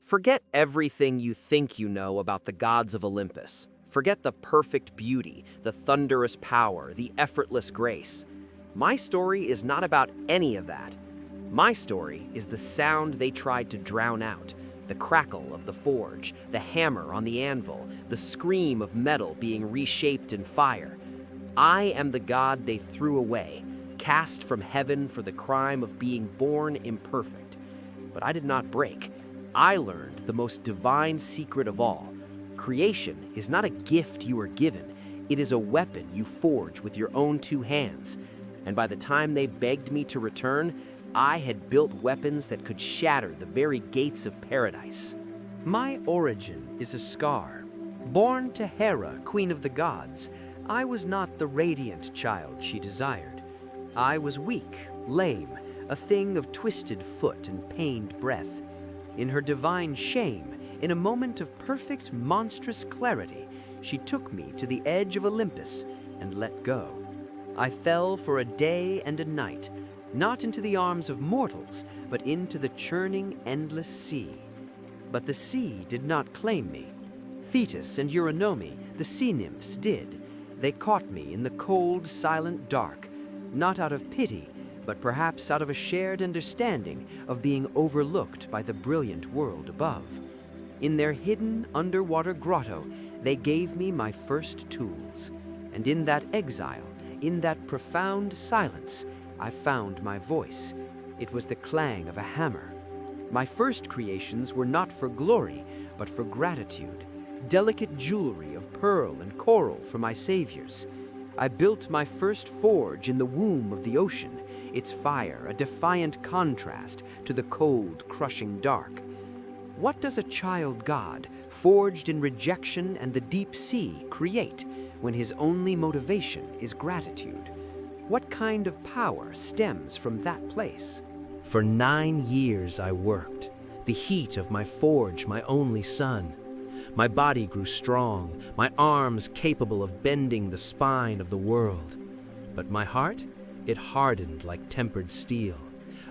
Forget everything you think you know about the gods of Olympus. Forget the perfect beauty, the thunderous power, the effortless grace. My story is not about any of that. My story is the sound they tried to drown out, the crackle of the forge, the hammer on the anvil, the scream of metal being reshaped in fire. I am the god they threw away, cast from heaven for the crime of being born imperfect. But I did not break. I learned the most divine secret of all. Creation is not a gift you are given. It is a weapon you forge with your own two hands. And by the time they begged me to return, I had built weapons that could shatter the very gates of paradise. My origin is a scar. Born to Hera, queen of the gods, I was not the radiant child she desired. I was weak, lame, a thing of twisted foot and pained breath. In her divine shame, in a moment of perfect, monstrous clarity, she took me to the edge of Olympus and let go. I fell for a day and a night, not into the arms of mortals, but into the churning, endless sea. But the sea did not claim me. Thetis and Eurynome, the sea nymphs, did. They caught me in the cold, silent dark, not out of pity, but perhaps out of a shared understanding of being overlooked by the brilliant world above. In their hidden underwater grotto, they gave me my first tools, and in that exile, in that profound silence, I found my voice. It was the clang of a hammer. My first creations were not for glory, but for gratitude, delicate jewelry of pearl and coral for my saviors. I built my first forge in the womb of the ocean, its fire a defiant contrast to the cold, crushing dark. What does a child god, forged in rejection and the deep sea, create when his only motivation is gratitude? What kind of power stems from that place? For 9 years I worked, the heat of my forge my only son. My body grew strong, my arms capable of bending the spine of the world. But my heart, it hardened like tempered steel.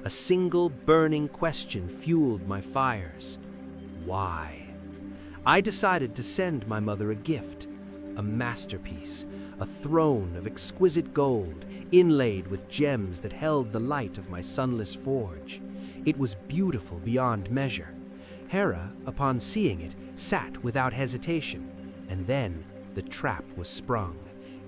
A single burning question fueled my fires. Why? I decided to send my mother a gift, a masterpiece, a throne of exquisite gold, inlaid with gems that held the light of my sunless forge. It was beautiful beyond measure. Hera, upon seeing it, sat without hesitation, and then the trap was sprung.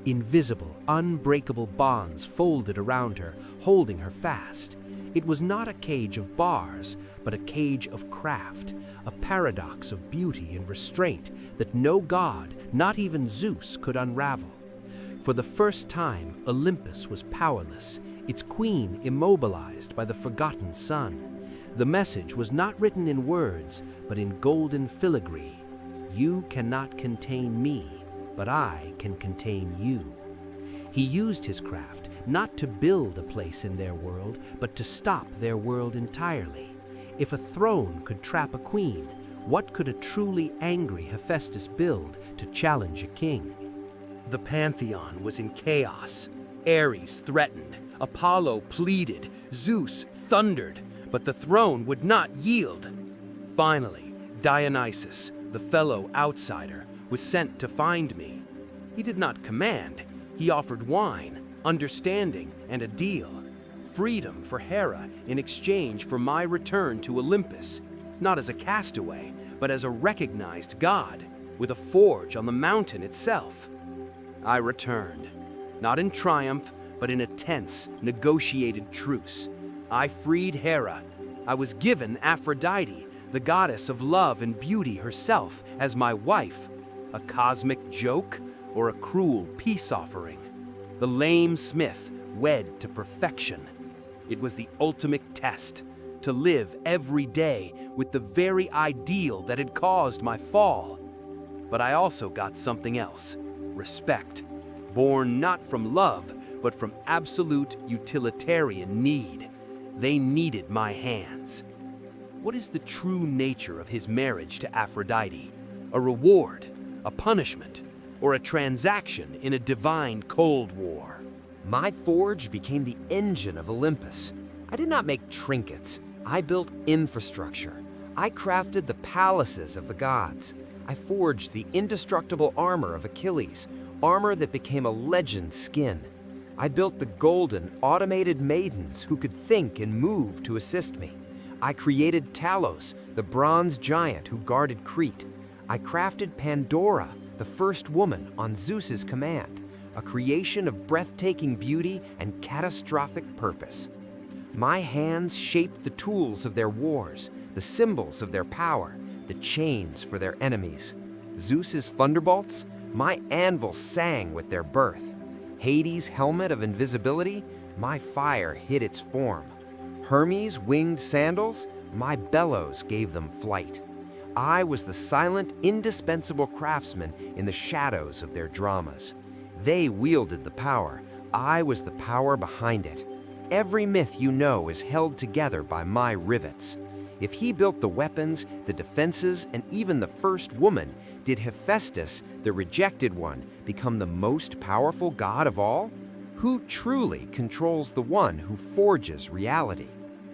Invisible, unbreakable bonds folded around her, holding her fast. It was not a cage of bars, but a cage of craft, a paradox of beauty and restraint that no god, not even Zeus, could unravel. For the first time, Olympus was powerless, its queen immobilized by the forgotten sun. The message was not written in words, but in golden filigree. You cannot contain me, but I can contain you. He used his craft not to build a place in their world, but to stop their world entirely. If a throne could trap a queen, what could a truly angry Hephaestus build to challenge a king? The pantheon was in chaos. Ares threatened, Apollo pleaded, Zeus thundered, but the throne would not yield. Finally, Dionysus, the fellow outsider, was sent to find me. He did not command. He offered wine, understanding, and a deal. Freedom for Hera in exchange for my return to Olympus, not as a castaway, but as a recognized god, with a forge on the mountain itself. I returned, not in triumph, but in a tense, negotiated truce. I freed Hera. I was given Aphrodite, the goddess of love and beauty herself, as my wife. A cosmic joke or a cruel peace offering? The lame smith wed to perfection. It was the ultimate test, to live every day with the very ideal that had caused my fall. But I also got something else, respect, born not from love, but from absolute utilitarian need. They needed my hands. What is the true nature of his marriage to Aphrodite? A reward, a punishment, or a transaction in a divine Cold War? My forge became the engine of Olympus. I did not make trinkets. I built infrastructure. I crafted the palaces of the gods. I forged the indestructible armor of Achilles, armor that became a legend's skin. I built the golden, automated maidens who could think and move to assist me. I created Talos, the bronze giant who guarded Crete. I crafted Pandora, the first woman on Zeus's command, a creation of breathtaking beauty and catastrophic purpose. My hands shaped the tools of their wars, the symbols of their power, the chains for their enemies. Zeus's thunderbolts, my anvil sang with their birth. Hades' helmet of invisibility, my fire hid its form. Hermes' winged sandals, my bellows gave them flight. I was the silent, indispensable craftsman in the shadows of their dramas. They wielded the power. I was the power behind it. Every myth you know is held together by my rivets. If he built the weapons, the defenses, and even the first woman, did Hephaestus, the rejected one, become the most powerful god of all? Who truly controls the one who forges reality?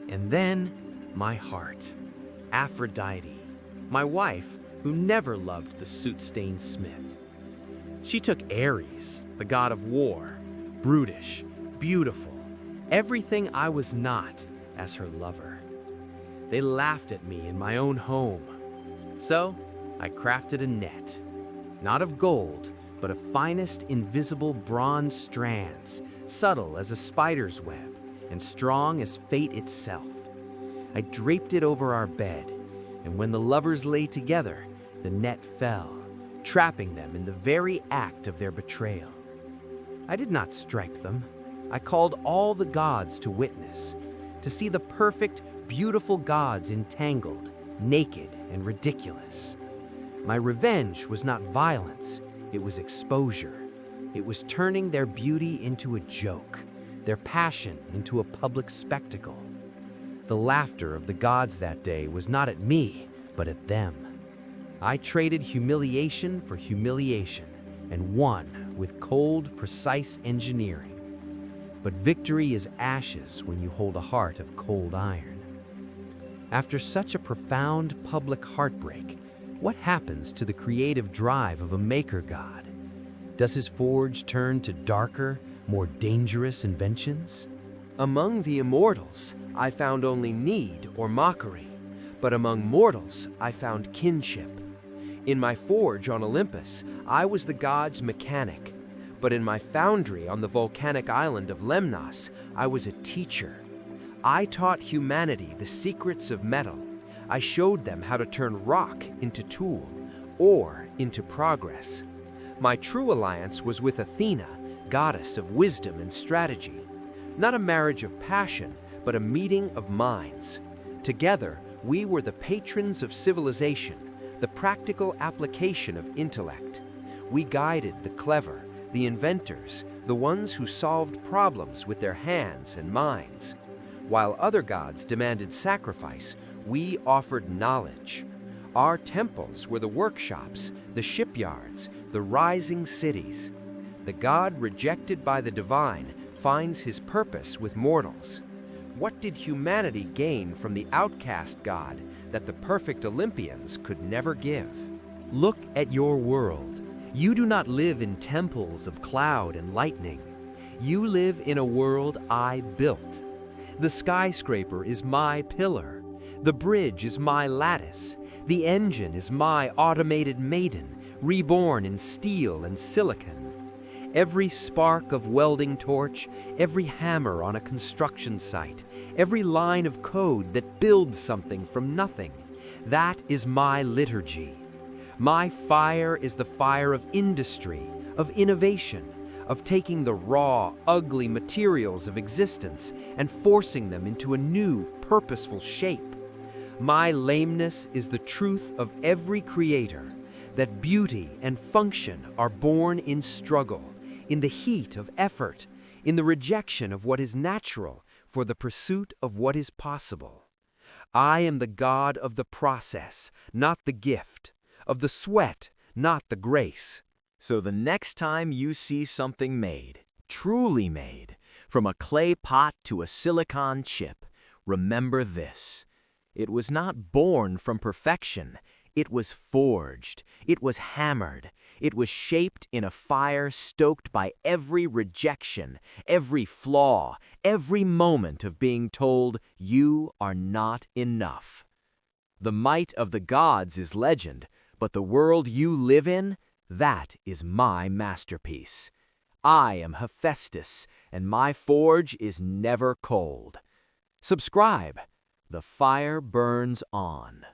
And then, my heart, Aphrodite, my wife, who never loved the soot-stained smith. She took Ares, the god of war, brutish, beautiful, everything I was not, as her lover. They laughed at me in my own home. So, I crafted a net, not of gold, but of finest invisible bronze strands, subtle as a spider's web, and strong as fate itself. I draped it over our bed, and when the lovers lay together, the net fell, trapping them in the very act of their betrayal. I did not strike them. I called all the gods to witness, to see the perfect, beautiful gods entangled, naked, and ridiculous. My revenge was not violence, it was exposure. It was turning their beauty into a joke, their passion into a public spectacle. The laughter of the gods that day was not at me, but at them. I traded humiliation for humiliation and won with cold, precise engineering. But victory is ashes when you hold a heart of cold iron. After such a profound public heartbreak, what happens to the creative drive of a maker god? Does his forge turn to darker, more dangerous inventions? Among the immortals, I found only need or mockery, but among mortals, I found kinship. In my forge on Olympus, I was the god's mechanic, but in my foundry on the volcanic island of Lemnos, I was a teacher. I taught humanity the secrets of metal. I showed them how to turn rock into tool, ore into progress. My true alliance was with Athena, goddess of wisdom and strategy. Not a marriage of passion, but a meeting of minds. Together, we were the patrons of civilization, the practical application of intellect. We guided the clever, the inventors, the ones who solved problems with their hands and minds. While other gods demanded sacrifice, we offered knowledge. Our temples were the workshops, the shipyards, the rising cities. The god rejected by the divine finds his purpose with mortals. What did humanity gain from the outcast god that the perfect Olympians could never give? Look at your world. You do not live in temples of cloud and lightning. You live in a world I built. The skyscraper is my pillar. The bridge is my lattice. The engine is my automated maiden, reborn in steel and silicon. Every spark of welding torch, every hammer on a construction site, every line of code that builds something from nothing, that is my liturgy. My fire is the fire of industry, of innovation, of taking the raw, ugly materials of existence and forcing them into a new, purposeful shape. My lameness is the truth of every creator, that beauty and function are born in struggle, in the heat of effort, in the rejection of what is natural for the pursuit of what is possible. I am the god of the process, not the gift, of the sweat, not the grace. So the next time you see something made, truly made, from a clay pot to a silicon chip, remember this: It was not born from perfection. It was forged. It was hammered. It was shaped in a fire stoked by every rejection, every flaw, every moment of being told, "You are not enough." The might of the gods is legend, but the world you live in, that is my masterpiece. I am Hephaestus, and my forge is never cold. Subscribe. The fire burns on.